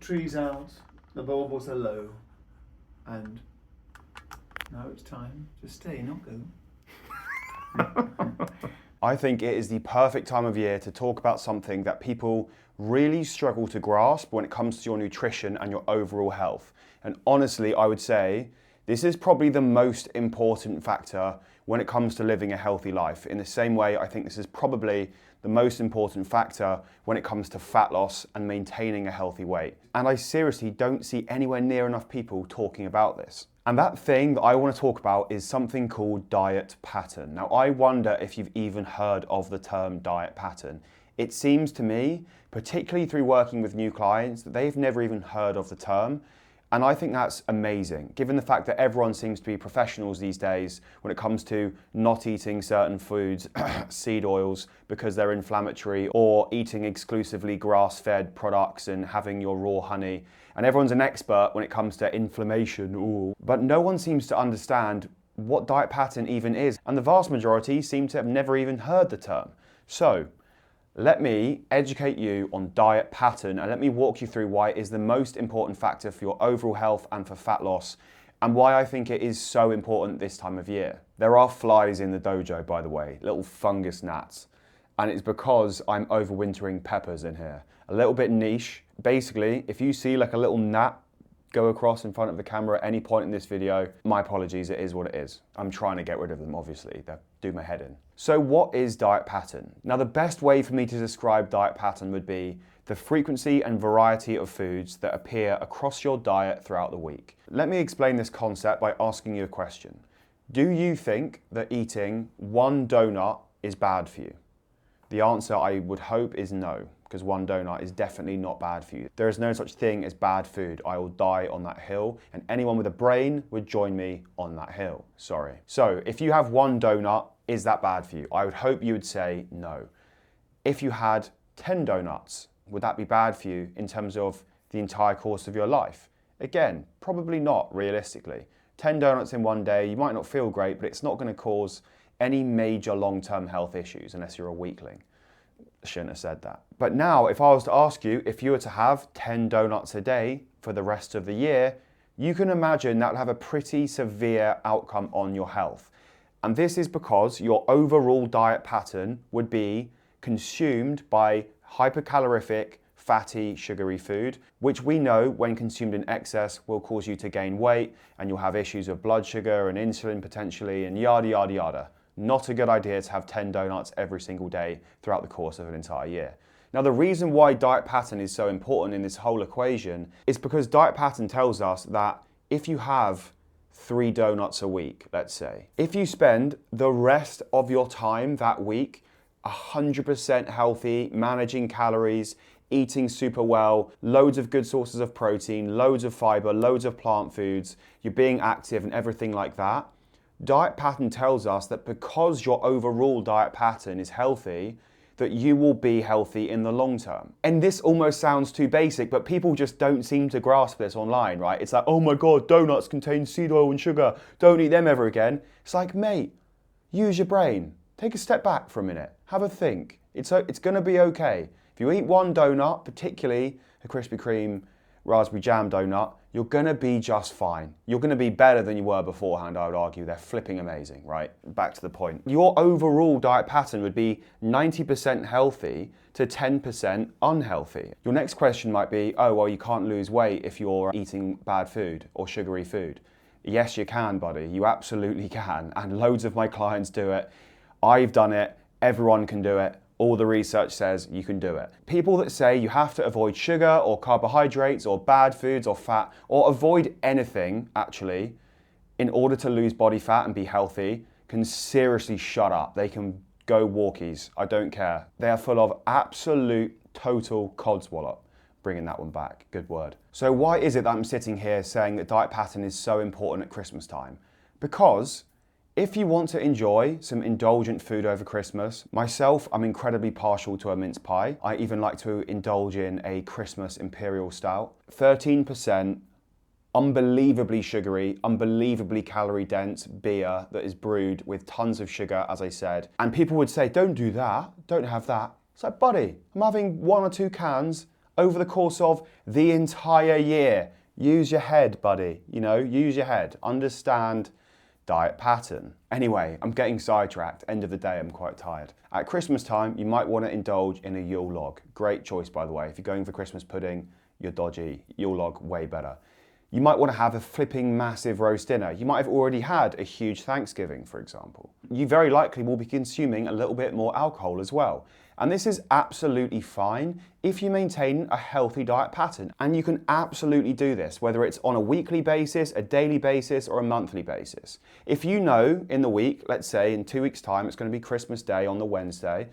tree's out, the baubles are low, and now it's time to stay, not go. I think it is the perfect time of year to talk about something that people really struggle to grasp when it comes to your nutrition and your overall health. And honestly, I would say this is probably the most important factor when it comes to living a healthy life. In the same way, I think this is probably the most important factor when it comes to fat loss and maintaining a healthy weight. And I seriously don't see anywhere near enough people talking about this. And that thing that I want to talk about is something called diet pattern. Now, I wonder if you've even heard of the term diet pattern. It seems to me, particularly through working with new clients, that they've never even heard of the term. And I think that's amazing, given the fact that everyone seems to be professionals these days when it comes to not eating certain foods, seed oils, because they're inflammatory, or eating exclusively grass-fed products and having your raw honey. And everyone's an expert when it comes to inflammation. Ooh. But no one seems to understand what diet pattern even is. And the vast majority seem to have never even heard the term. So, let me educate you on diet pattern and let me walk you through why it is the most important factor for your overall health and for fat loss, and why I think it is so important this time of year. There are flies in the dojo, by the way, little fungus gnats, and it's because I'm overwintering peppers in here. A little bit niche. Basically, if you see like a little gnat go across in front of the camera at any point in this video, my apologies, it is what it is. I'm trying to get rid of them, obviously. They do my head in. So what is diet pattern? Now, the best way for me to describe diet pattern would be the frequency and variety of foods that appear across your diet throughout the week. Let me explain this concept by asking you a question. Do you think that eating one donut is bad for you? The answer, I would hope, is no, because one donut is definitely not bad for you. There is no such thing as bad food. I will die on that hill, and anyone with a brain would join me on that hill. Sorry. So if you have one donut, is that bad for you? I would hope you would say no. If you had 10 donuts, would that be bad for you in terms of the entire course of your life? Again, probably not, realistically. 10 donuts in one day, you might not feel great, but it's not going to cause any major long-term health issues unless you're a weakling. Shouldn't have said that. But now, if I was to ask you, if you were to have 10 donuts a day for the rest of the year, you can imagine that would have a pretty severe outcome on your health. And this is because your overall diet pattern would be consumed by hypercalorific, fatty, sugary food, which we know when consumed in excess will cause you to gain weight, and you'll have issues of blood sugar and insulin potentially, and yada, yada, yada. Not a good idea to have 10 donuts every single day throughout the course of an entire year. Now, the reason why diet pattern is so important in this whole equation is because diet pattern tells us that if you have 3 donuts a week, let's say, if you spend the rest of your time that week 100% healthy, managing calories, eating super well, loads of good sources of protein, loads of fiber, loads of plant foods, you're being active and everything like that, diet pattern tells us that because your overall diet pattern is healthy, that you will be healthy in the long term. And this almost sounds too basic, but people just don't seem to grasp this online, right? It's like, oh my God, donuts contain seed oil and sugar. Don't eat them ever again. It's like, mate, use your brain. Take a step back for a minute. Have a think. It's gonna be okay. If you eat one donut, particularly a Krispy Kreme raspberry jam donut, you're gonna be just fine. You're gonna be better than you were beforehand, I would argue. They're flipping amazing, right? Back to the point. Your overall diet pattern would be 90% healthy to 10% unhealthy. Your next question might be, oh, well, you can't lose weight if you're eating bad food or sugary food. Yes, you can, buddy. You absolutely can. And loads of my clients do it. I've done it. Everyone can do it. All the research says you can do it. People that say you have to avoid sugar or carbohydrates or bad foods or fat or avoid anything, actually, in order to lose body fat and be healthy, can seriously shut up. They can go walkies. I don't care. They are full of absolute, total codswallop. Bringing that one back. Good word. So why is it that I'm sitting here saying that diet pattern is so important at Christmas time? Because if you want to enjoy some indulgent food over Christmas, myself, I'm incredibly partial to a mince pie. I even like to indulge in a Christmas imperial stout. 13%, unbelievably sugary, unbelievably calorie dense beer that is brewed with tons of sugar, as I said. And people would say, don't do that, don't have that. It's like, buddy, I'm having 1 or 2 cans over the course of the entire year. Use your head, buddy. Use your head. Understand diet pattern. Anyway, I'm getting sidetracked. End of the day, I'm quite tired. At Christmas time, you might want to indulge in a Yule log. Great choice, by the way. If you're going for Christmas pudding, you're dodgy. Yule log, way better. You might want to have a flipping massive roast dinner. You might have already had a huge Thanksgiving, for example. You very likely will be consuming a little bit more alcohol as well. And this is absolutely fine if you maintain a healthy diet pattern. And you can absolutely do this, whether it's on a weekly basis, a daily basis, or a monthly basis. If you know in the week, let's say in 2 weeks' time, it's going to be Christmas Day on the Wednesday,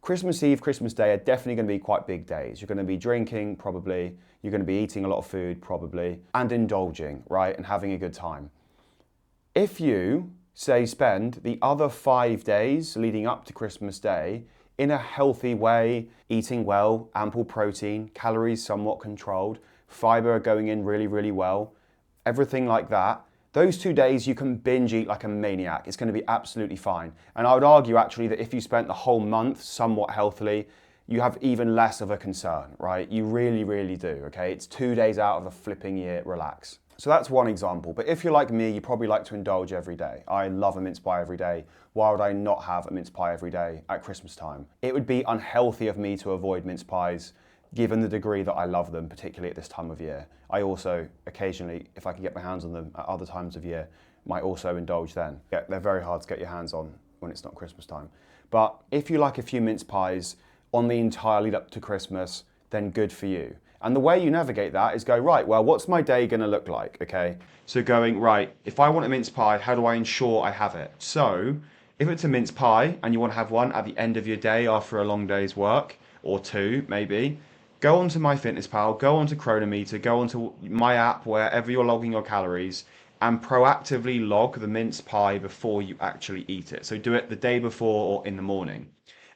Christmas Eve, Christmas Day are definitely going to be quite big days. You're going to be drinking, probably. You're going to be eating a lot of food, probably. And indulging, right? And having a good time. If you, say, spend the other 5 days leading up to Christmas Day in a healthy way, eating well, ample protein, calories somewhat controlled, fiber going in really, really well, everything like that, those 2 days you can binge eat like a maniac. It's going to be absolutely fine. And I would argue actually that if you spent the whole month somewhat healthily, you have even less of a concern, right? You really, really do, okay? It's 2 days out of the flipping year, relax. So that's one example. But if you're like me, you probably like to indulge every day. I love a mince pie every day. Why would I not have a mince pie every day at Christmas time? It would be unhealthy of me to avoid mince pies, given the degree that I love them, particularly at this time of year. I also occasionally, if I can get my hands on them at other times of year, might also indulge then. Yeah, they're very hard to get your hands on when it's not Christmas time. But if you like a few mince pies on the entire lead up to Christmas, then good for you. And the way you navigate that is go, right, well, what's my day gonna look like, okay? So going, right, if I want a mince pie, how do I ensure I have it? So if it's a mince pie and you want to have one at the end of your day after a long day's work, or two maybe, go onto MyFitnessPal, go onto Chronometer, go onto my app, wherever you're logging your calories, and proactively log the mince pie before you actually eat it. So do it the day before or in the morning.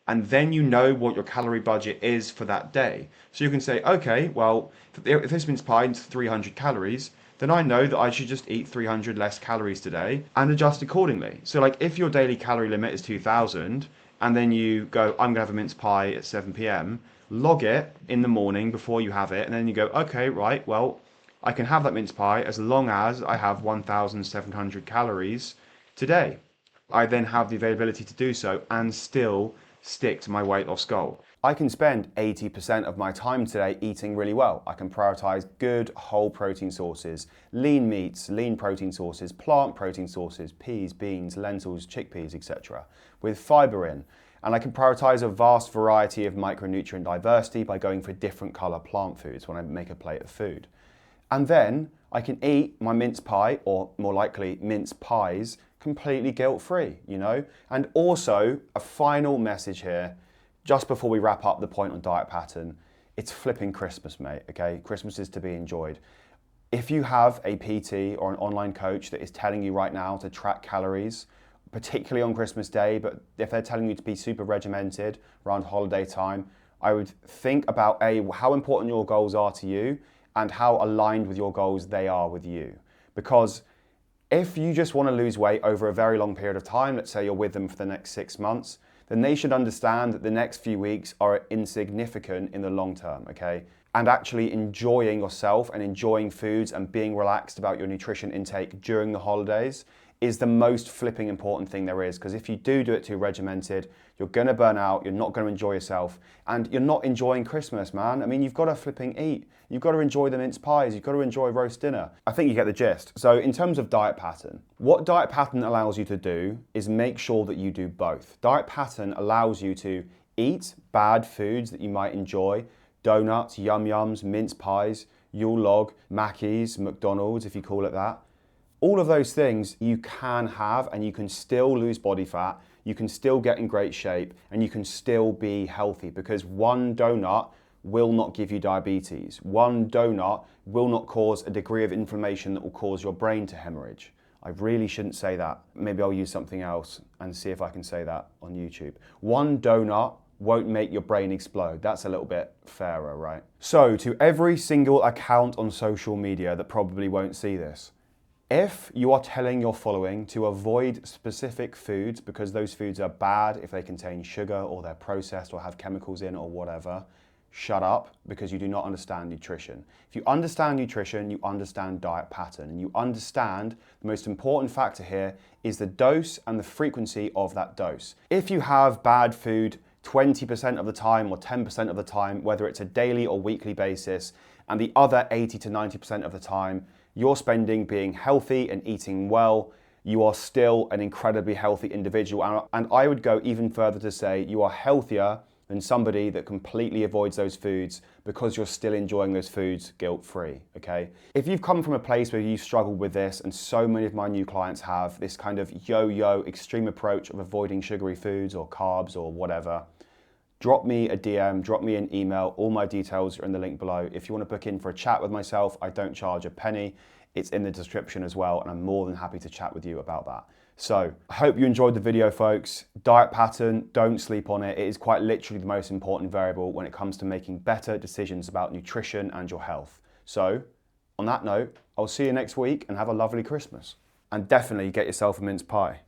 And then you know what your calorie budget is for that day. So you can say, okay, well, if this mince pie is 300 calories, then I know that I should just eat 300 less calories today and adjust accordingly. So like if your daily calorie limit is 2,000 and then you go, I'm gonna have a mince pie at 7 p.m, log it in the morning before you have it, and then you go, okay, right, well, I can have that mince pie as long as I have 1,700 calories today. I then have the availability to do so and still stick to my weight loss goal. I can spend 80% of my time today eating really well. I can prioritize good whole protein sources, lean meats, lean protein sources, plant protein sources, peas, beans, lentils, chickpeas, etc., with fiber in. And I can prioritize a vast variety of micronutrient diversity by going for different color plant foods when I make a plate of food. And then I can eat my mince pie, or more likely mince pies, completely guilt-free, And also, a final message here, just before we wrap up the point on diet pattern, it's flipping Christmas, mate, okay? Christmas is to be enjoyed. If you have a PT or an online coach that is telling you right now to track calories, particularly on Christmas Day, but if they're telling you to be super regimented around holiday time, I would think about how important your goals are to you and how aligned with your goals they are with you. Because if you just want to lose weight over a very long period of time, let's say you're with them for the next 6 months, then they should understand that the next few weeks are insignificant in the long term, okay? And actually enjoying yourself and enjoying foods and being relaxed about your nutrition intake during the holidays is the most flipping important thing there is, because if you do it too regimented, you're gonna burn out, you're not gonna enjoy yourself, and you're not enjoying Christmas, man. I mean, you've gotta flipping eat. You've gotta enjoy the mince pies, you've gotta enjoy roast dinner. I think you get the gist. So in terms of diet pattern, what diet pattern allows you to do is make sure that you do both. Diet pattern allows you to eat bad foods that you might enjoy, donuts, yum-yums, mince pies, Yule log, Mackey's, McDonald's, if you call it that. All of those things you can have, and you can still lose body fat, you can still get in great shape, and you can still be healthy, because one donut will not give you diabetes. One donut will not cause a degree of inflammation that will cause your brain to hemorrhage. I really shouldn't say that. Maybe I'll use something else and see if I can say that on YouTube. One donut won't make your brain explode. That's a little bit fairer, right? So to every single account on social media that probably won't see this, if you are telling your following to avoid specific foods because those foods are bad if they contain sugar or they're processed or have chemicals in or whatever, shut up, because you do not understand nutrition. If you understand nutrition, you understand diet pattern, and you understand the most important factor here is the dose and the frequency of that dose. If you have bad food 20% of the time or 10% of the time, whether it's a daily or weekly basis, and the other 80 to 90% of the time you're spending being healthy and eating well, you are still an incredibly healthy individual. And I would go even further to say you are healthier than somebody that completely avoids those foods because you're still enjoying those foods guilt-free, okay? If you've come from a place where you've struggled with this, and so many of my new clients have this kind of yo-yo extreme approach of avoiding sugary foods or carbs or whatever, drop me a DM, drop me an email. All my details are in the link below. If you want to book in for a chat with myself, I don't charge a penny. It's in the description as well, and I'm more than happy to chat with you about that. So I hope you enjoyed the video, folks. Diet pattern, don't sleep on it. It is quite literally the most important variable when it comes to making better decisions about nutrition and your health. So on that note, I'll see you next week and have a lovely Christmas. And definitely get yourself a mince pie.